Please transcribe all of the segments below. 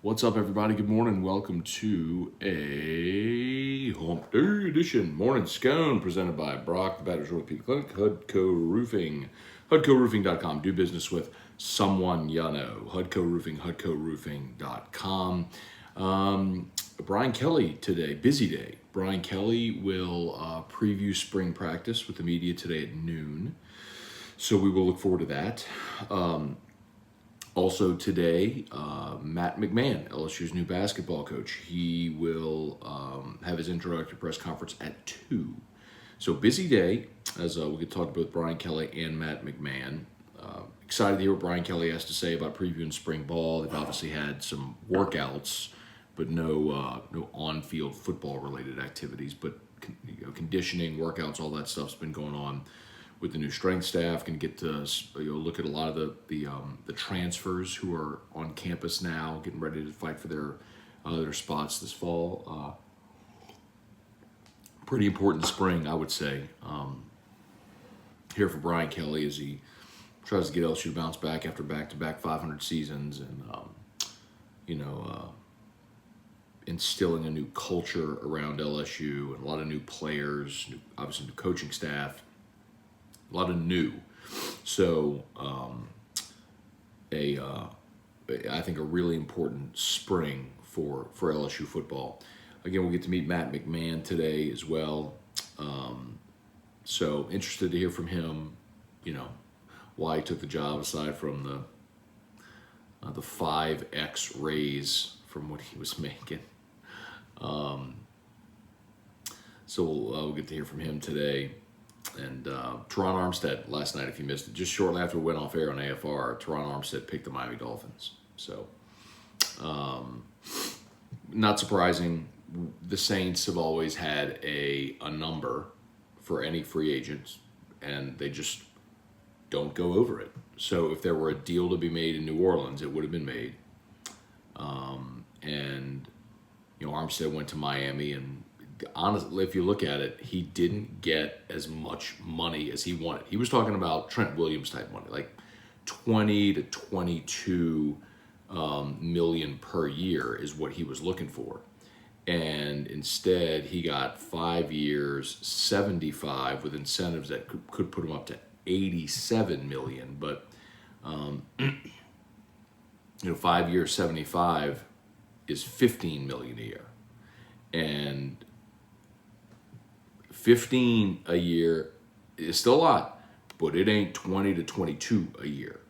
What's up, everybody? Good morning. Welcome to a Hump Day edition. Morning Scone, presented by Brock, the Batters Orthopedic Clinic, Hudco Roofing, HudcoRoofing.com. Do business with someone you know. Hudco Roofing, HudcoRoofing.com. Brian Kelly today, busy day. Brian Kelly will preview spring practice with the media today at noon. So we will look forward to that. Also today, Matt McMahon, LSU's new basketball coach, he will have his introductory press conference at 2. So busy day, as we could talk about Brian Kelly and Matt McMahon. Excited to hear what Brian Kelly has to say about previewing spring ball. They've obviously had some workouts, but no on-field football-related activities. But conditioning, workouts, all that stuff's been going on with the new strength staff. Can get to look at a lot of the transfers who are on campus now, getting ready to fight for their spots this fall. Pretty important spring, I would say. Here for Brian Kelly as he tries to get LSU to bounce back after back-to-back 500 seasons, and instilling a new culture around LSU and a lot of new players, obviously new coaching staff. A lot of new. So, I think a really important spring for LSU football. Again, we'll get to meet Matt McMahon today as well. So interested to hear from him, why he took the job aside from the 5X raise from what he was making. So we'll get to hear from him today. And Terron Armstead last night, if you missed it, just shortly after we went off air on AFR, Terron Armstead picked the Miami Dolphins. So, not surprising. The Saints have always had a number for any free agents, and they just don't go over it. So, if there were a deal to be made in New Orleans, it would have been made. Armstead went to Miami, and honestly, if you look at it, he didn't get as much money as he wanted. He was talking about Trent Williams type money, like 20 to 22 million per year is what he was looking for. And instead, he got 5 years, 75 with incentives that could put him up to 87 million. But 5 years, 75 is 15 million a year, and 15 a year is still a lot, but it ain't 20 to 22 a year.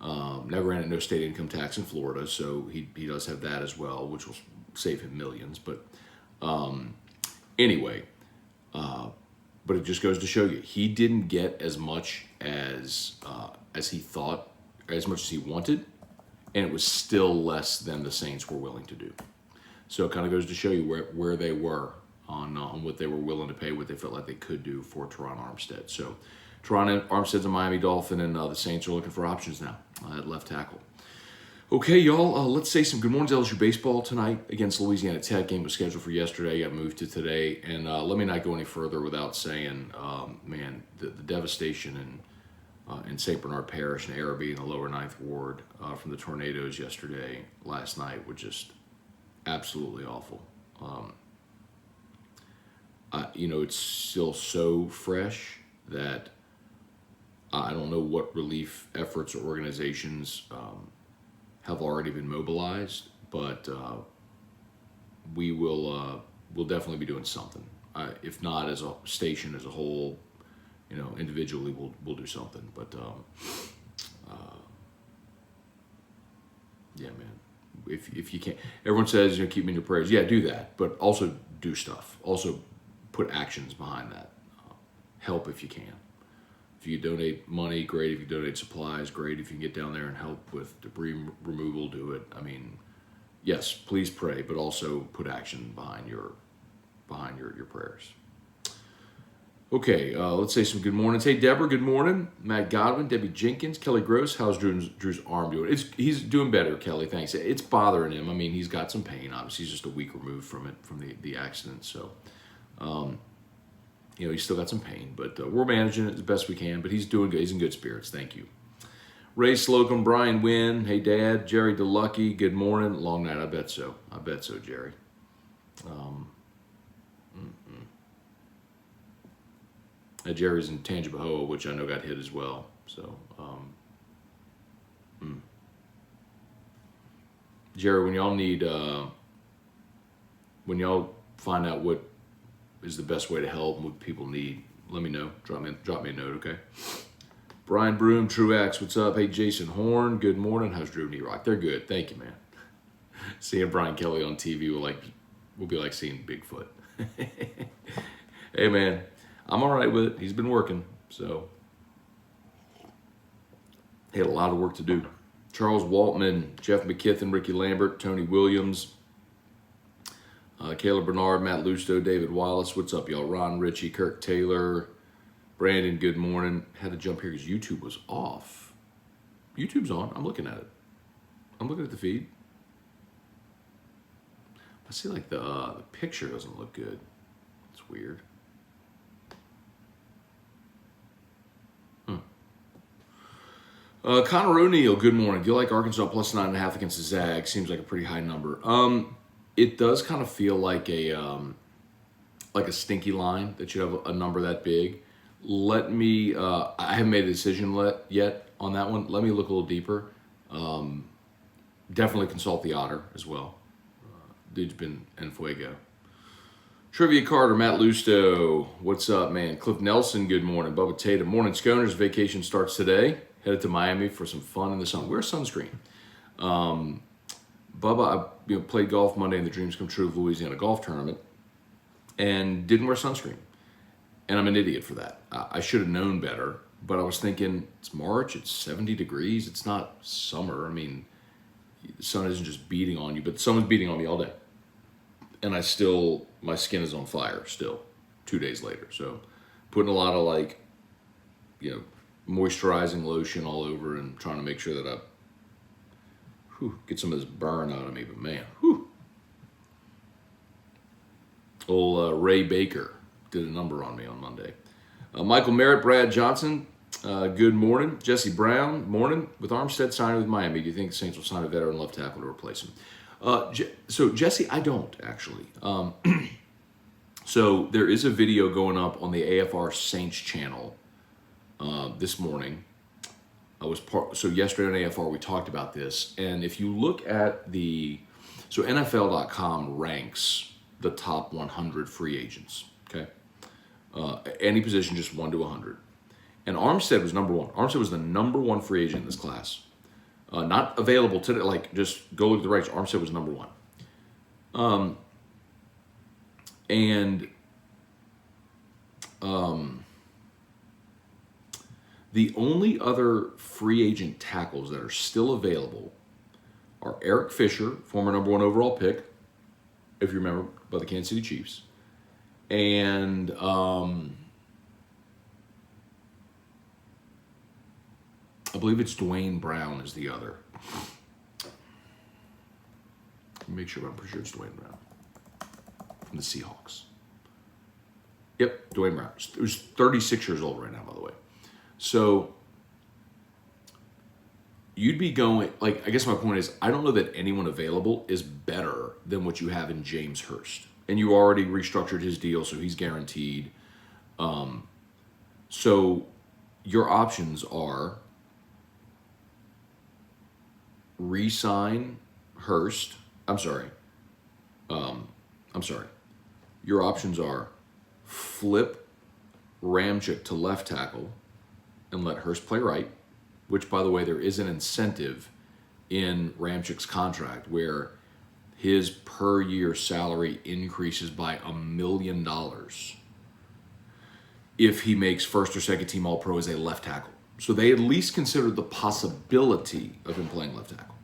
Never ran no state income tax in Florida, so he does have that as well, which will save him millions. But anyway, but it just goes to show you, he didn't get as much as he thought, as much as he wanted, and it was still less than the Saints were willing to do. So it kind of goes to show you where they were on what they were willing to pay, what they felt like they could do for Terron Armstead. So Terron Armstead's a Miami Dolphin, and the Saints are looking for options now at left tackle. Okay, y'all, let's say some good morning to LSU baseball tonight against Louisiana Tech. Game was scheduled for yesterday, got moved to today. And let me not go any further without saying, the devastation in St. Bernard Parish and Araby in the lower 9th Ward from the tornadoes last night, were just absolutely awful. It's still so fresh that I don't know what relief efforts or organizations have already been mobilized, but we'll definitely be doing something. If not as a station as a whole, individually we'll do something. But yeah, man. If you can't, everyone says keep me in your prayers. Yeah, do that, but also do stuff. Also put actions behind that. Help if you can. If you donate money, great. If you donate supplies, great. If you can get down there and help with debris removal, do it. I mean, yes, please pray, but also put action behind your prayers. Okay, let's say some good mornings. Hey, Deborah, good morning. Matt Godwin, Debbie Jenkins, Kelly Gross. How's Drew's arm doing? He's doing better, Kelly, thanks. It's bothering him. I mean, he's got some pain. Obviously, he's just a week removed from the accident. So, he's still got some pain, but we're managing it as best we can. But he's doing good. He's in good spirits. Thank you. Ray Slocum, Brian Wynn, hey Dad, Jerry DeLucky, good morning. Long night, I bet so. I bet so, Jerry. Jerry's in Tangipahoa, which I know got hit as well. So, Jerry, when y'all need, when y'all find out what is the best way to help and what people need, let me know. Drop me a note, okay? Brian Broom, Truax, what's up? Hey, Jason Horn, good morning. How's Drew and E-Rock? They're good. Thank you, man. Seeing Brian Kelly on TV will be like seeing Bigfoot. Hey, man, I'm all right with it. He's been working, so he had a lot of work to do. Charles Waltman, Jeff McKithen, Ricky Lambert, Tony Williams, Caleb Bernard, Matt Lusto, David Wallace. What's up, y'all? Ron Ritchie, Kirk Taylor, Brandon, good morning. Had to jump here because YouTube was off. YouTube's on. I'm looking at it. I'm looking at the feed. I see like the picture doesn't look good. It's weird. Connor O'Neill, good morning. Do you like Arkansas plus 9.5 against the Zag? Seems like a pretty high number. It does kind of feel like a stinky line that you have a number that big. Let me, I haven't made a decision yet on that one. Let me look a little deeper. Definitely consult the Otter as well. Dude's been en fuego. Trivia Carter, Matt Lusto, what's up, man? Cliff Nelson, good morning. Bubba Tatum, morning. Sconers, vacation starts today. Headed to Miami for some fun in the sun. Wear sunscreen. Bubba, I played golf Monday in the Dreams Come True of Louisiana golf tournament and didn't wear sunscreen. And I'm an idiot for that. I should have known better, but I was thinking, it's March, it's 70 degrees, it's not summer. I mean, the sun isn't just beating on you, but someone's beating on me all day. And my skin is on fire still 2 days later. So putting a lot of moisturizing lotion all over and trying to make sure that I get some of this burn out of me. But man, old Ray Baker did a number on me on Monday. Michael Merritt, Brad Johnson, good morning. Jesse Brown, morning. With Armstead signing with Miami, do you think the Saints will sign a veteran left tackle to replace him? So Jesse, I don't actually. So there is a video going up on the AFR Saints channel this morning. So yesterday on AFR we talked about this, and if you look at so NFL.com ranks the top 100 free agents. Okay, any position just 1 to 100, and Armstead was number one. Armstead was the number one free agent in this class. Not available today. Like, just go look at the ranks. Armstead was number one. The only other free agent tackles that are still available are Eric Fisher, former number one overall pick, if you remember, by the Kansas City Chiefs, and I believe it's Dwayne Brown is the other. Make sure, I'm pretty sure it's Dwayne Brown from the Seahawks. Yep, Dwayne Brown. Who's 36 years old right now, by the way. So you'd be going, I guess my point is, I don't know that anyone available is better than what you have in James Hurst. And you already restructured his deal, so he's guaranteed. So your options are re-sign Hurst. Your options are flip Ramczyk to left tackle and let Hurst play right, which, by the way, there is an incentive in Ramczyk's contract where his per year salary increases by $1 million if he makes first or second team All-Pro as a left tackle. So they at least considered the possibility of him playing left tackle.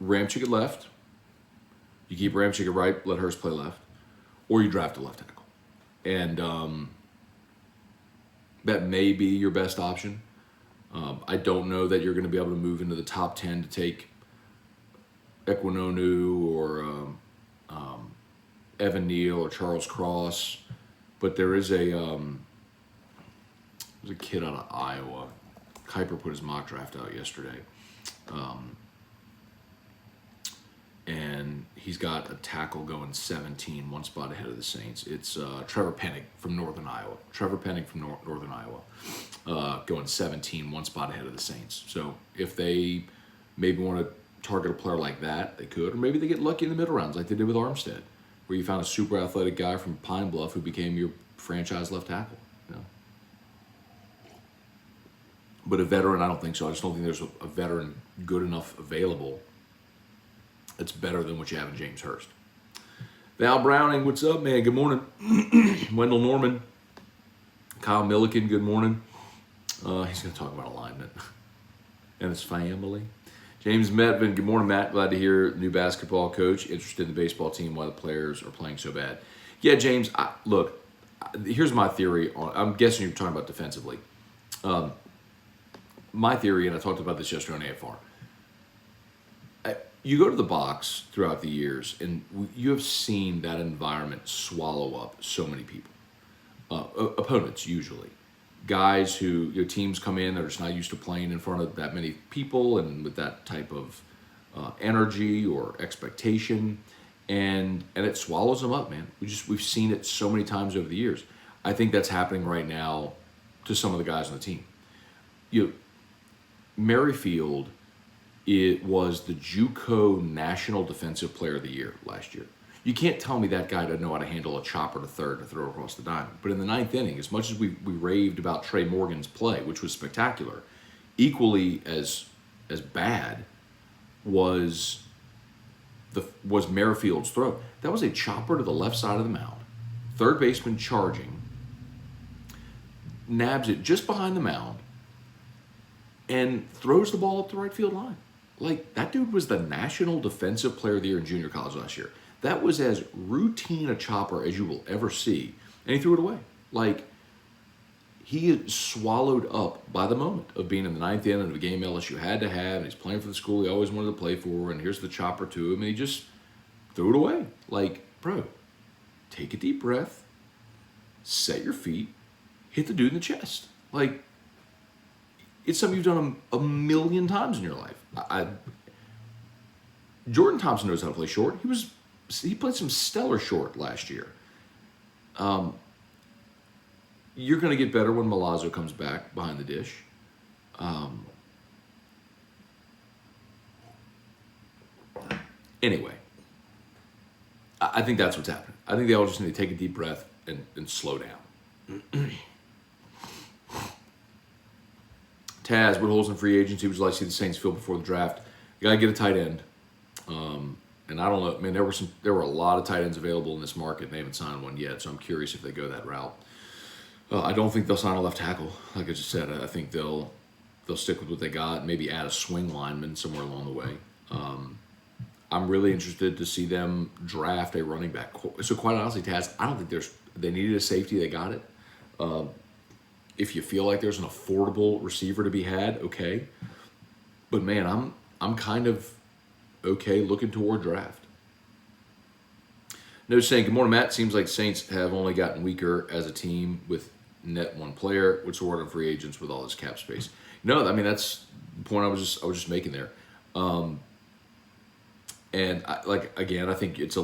Ramczyk at left, you keep Ramczyk at right, let Hurst play left, or you draft a left tackle. And that may be your best option. I don't know that you're going to be able to move into the top 10 to take Ekwinonu or Evan Neal or Charles Cross, but there is there's a kid out of Iowa. Kuiper put his mock draft out yesterday. And he's got a tackle going 17, one spot ahead of the Saints. It's Trevor Penning from Northern Iowa. Northern Iowa, going 17, one spot ahead of the Saints. So if they maybe want to target a player like that, they could. Or maybe they get lucky in the middle rounds like they did with Armstead, where you found a super athletic guy from Pine Bluff who became your franchise left tackle. You know? But a veteran, I don't think so. I just don't think there's a veteran good enough available that's better than what you have in James Hurst. Val Browning, what's up, man? Good morning. Wendell Norman. Kyle Milliken, good morning. He's going to talk about alignment and his family. James Metvin, good morning, Matt. Glad to hear new basketball coach interested in the baseball team, why the players are playing so bad. Yeah, James, look, here's my theory. I'm guessing you're talking about defensively. My theory, and I talked about this yesterday on AFR, you go to the box throughout the years, and you have seen that environment swallow up so many people. Opponents, usually. Guys who, your teams come in, they're just not used to playing in front of that many people and with that type of energy or expectation, and it swallows them up, man. We've seen it so many times over the years. I think that's happening right now to some of the guys on the team. Merrifield, it was the JUCO National Defensive Player of the Year last year. You can't tell me that guy doesn't know how to handle a chopper to third to throw across the diamond. But in the ninth inning, as much as we raved about Trey Morgan's play, which was spectacular, equally as bad was Merrifield's throw. That was a chopper to the left side of the mound. Third baseman charging, nabs it just behind the mound, and throws the ball up the right field line. Like, that dude was the National Defensive Player of the Year in junior college last year. That was as routine a chopper as you will ever see. And he threw it away. Like, he is swallowed up by the moment of being in the ninth inning of a game LSU had to have, and he's playing for the school he always wanted to play for, and here's the chopper to him, and he just threw it away. Like, bro, take a deep breath, set your feet, hit the dude in the chest. Like, it's something you've done a million times in your life. Jordan Thompson knows how to play short. He played some stellar short last year. You're going to get better when Milazzo comes back behind the dish. Anyway, I think that's what's happening. I think they all just need to take a deep breath and slow down. Taz, what holes in free agency would you like to see the Saints fill before the draft? You got to get a tight end. And I don't know, man, there were a lot of tight ends available in this market, and they haven't signed one yet, so I'm curious if they go that route. I don't think they'll sign a left tackle. Like I just said, I think they'll stick with what they got, maybe add a swing lineman somewhere along the way. I'm really interested to see them draft a running back. So quite honestly, Taz, I don't think they needed a safety, they got it. If you feel like there's an affordable receiver to be had, okay. But man, I'm kind of okay looking toward draft. No saying, good morning, Matt. Seems like Saints have only gotten weaker as a team with net one player. What's the word on free agents with all this cap space? No, I mean, that's the point I was just making there. And I think it's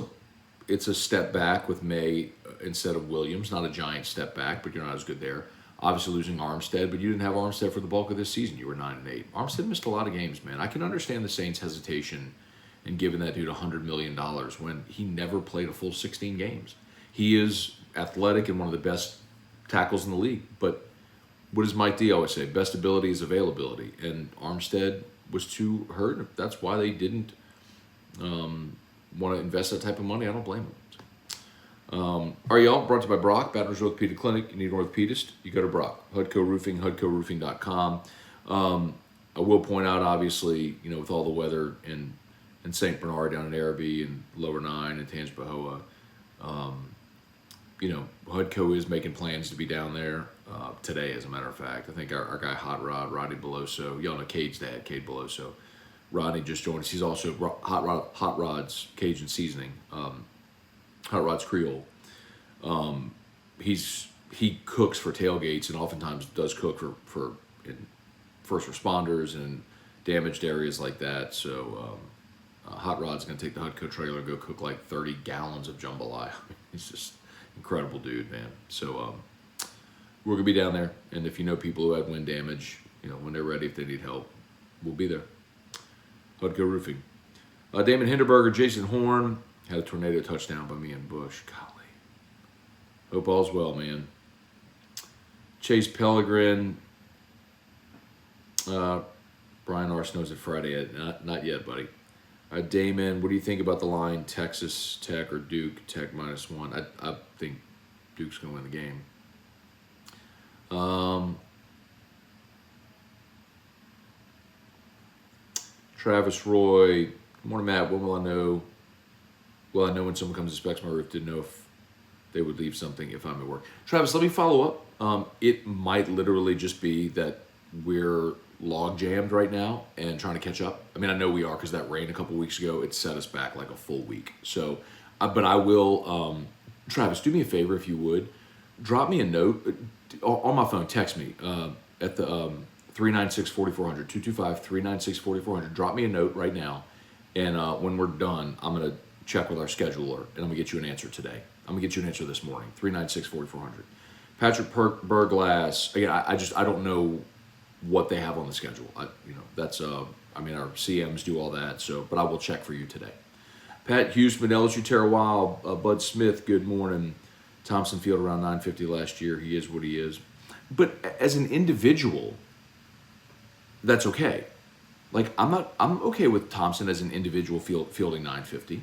a step back with May instead of Williams. Not a giant step back, but you're not as good there. Obviously losing Armstead, but you didn't have Armstead for the bulk of this season. You were 9-8. Armstead missed a lot of games, man. I can understand the Saints' hesitation in giving that dude $100 million when he never played a full 16 games. He is athletic and one of the best tackles in the league. But what does Mike D always say? Best ability is availability. And Armstead was too hurt. That's why they didn't want to invest that type of money. I don't blame them. Are y'all brought to you by Brock, Baton Rouge Orthopedic Clinic. You need an orthopedist, you go to Brock. Hudco Roofing, HudcoRoofing.com. I will point out, obviously, with all the weather in St. Bernard, down in Araby and Lower 9 and Tangipahoa, Hudco is making plans to be down there today, as a matter of fact. I think our guy Hot Rod, Rodney Beloso, y'all know Cade's dad, Cade Beloso. Rodney just joined us. He's also Hot Rod's Cajun Seasoning. Hot Rod's Creole. He cooks for tailgates and oftentimes does cook for first responders and damaged areas like that. So Hot Rod's going to take the Hutco trailer and go cook like 30 gallons of jambalaya. He's just incredible dude, man. So we're going to be down there. And if you know people who had wind damage, when they're ready, if they need help, we'll be there. Hutco Roofing. Damon Hinderberger, Jason Horn had a tornado touchdown by me and Bush. Golly. Hope all's well, man. Chase Pellegrin. Brian Arce knows it Friday. Not yet, buddy. Damon, what do you think about the line Texas Tech or Duke? Tech -1. I think Duke's going to win the game. Travis Roy. Good morning, Matt. When will I know? Well, I know when someone comes and inspects my roof. Didn't know if they would leave something if I'm at work. Travis, let me follow up. It might literally just be that we're log jammed right now and trying to catch up. I mean, I know we are because that rain a couple weeks ago, it set us back like a full week. So, but I will, Travis, do me a favor if you would. Drop me a note on my phone. Text me at the 396-4400, 225-396-4400. Drop me a note right now. And when we're done, I'm going to check with our scheduler and I'm going to get you an answer today. I'm going to get you an answer this morning, 396-4400. Patrick Berglass, again, I don't know what they have on the schedule. That's our CMs do all that. So, but I will check for you today. Pat Houston, LSU Terra Wild, Bud Smith. Good morning. Thompson Field around 950 last year. He is what he is. But as an individual, that's okay. Like I'm okay with Thompson as an individual fielding 950.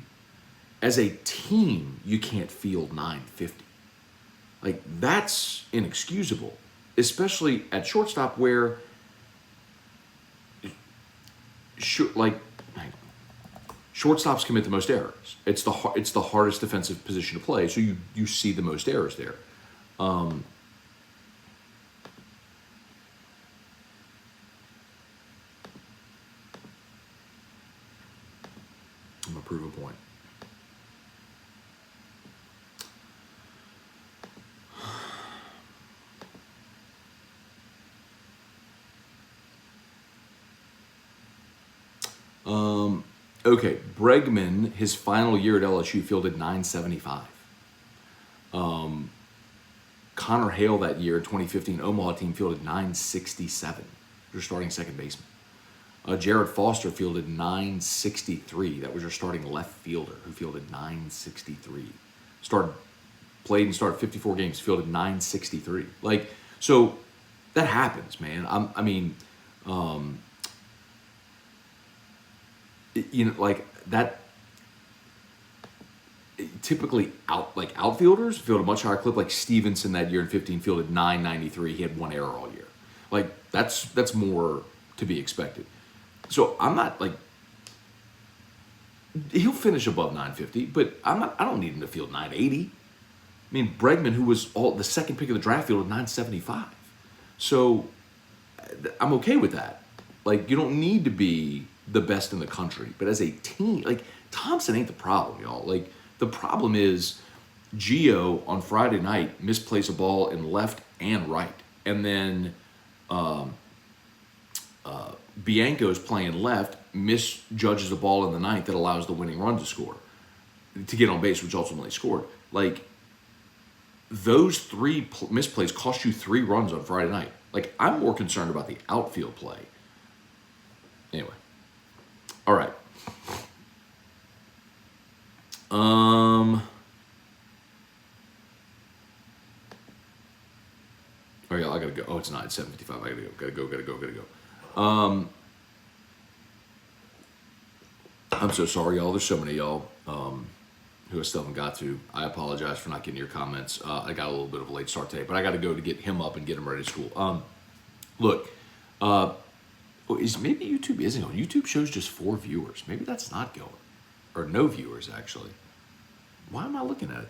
As a team, you can't field 950. Like that's inexcusable, especially at shortstop where shortstops commit the most errors. It's the hardest defensive position to play, so you see the most errors there. I'm gonna prove a point. Okay, Bregman, his final year at LSU, fielded 975. Connor Hale that year in 2015, Omaha team fielded 967. Your starting second baseman. Jared Foster fielded 963. That was your starting left fielder who fielded 963. Played and started 54 games, fielded 963. Like, so that happens, man. Like that. Typically, outfielders field a much higher clip. Like Stevenson that year in 15 fielded 993. He had one error all year. Like that's more to be expected. So I'm not like he'll finish above 950, but I don't need him to field 980. I mean, Bregman, who was the second pick of the draft, fielded 975. So I'm okay with that. Like you don't need to be the best in the country, but as a team, like Thompson ain't the problem, y'all. Like the problem is Gio on Friday night misplays a ball in left and right, and then Bianco's playing left, misjudges a ball in the ninth that allows the winning run to get on base, which ultimately scored. Like those three misplays cost you 3 runs on Friday night. Like I'm more concerned about the outfield play. Anyway. All right. Oh yeah, I gotta go. Oh, it's not. It's 7:55. I gotta go. I'm so sorry, y'all. There's so many of y'all who I still haven't got to. I apologize for not getting your comments. I got a little bit of a late start today, but I got to go to get him up and get him ready to school. Look. Is maybe YouTube isn't going? YouTube shows just 4 viewers. Maybe that's not going. Or no viewers, actually. Why am I looking at it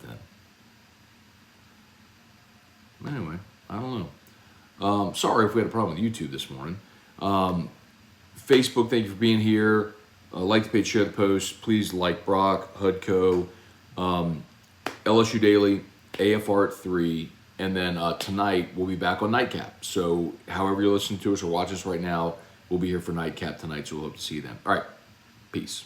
then? Anyway, I don't know. Sorry if we had a problem with YouTube this morning. Facebook, thank you for being here. Like the page, share the post. Please like Brock, Hudco. LSU Daily, AFR at 3, and then tonight we'll be back on Nightcap. So however you're listening to us or watch us right now, we'll be here for Nightcap tonight, so we'll hope to see you then. All right, peace.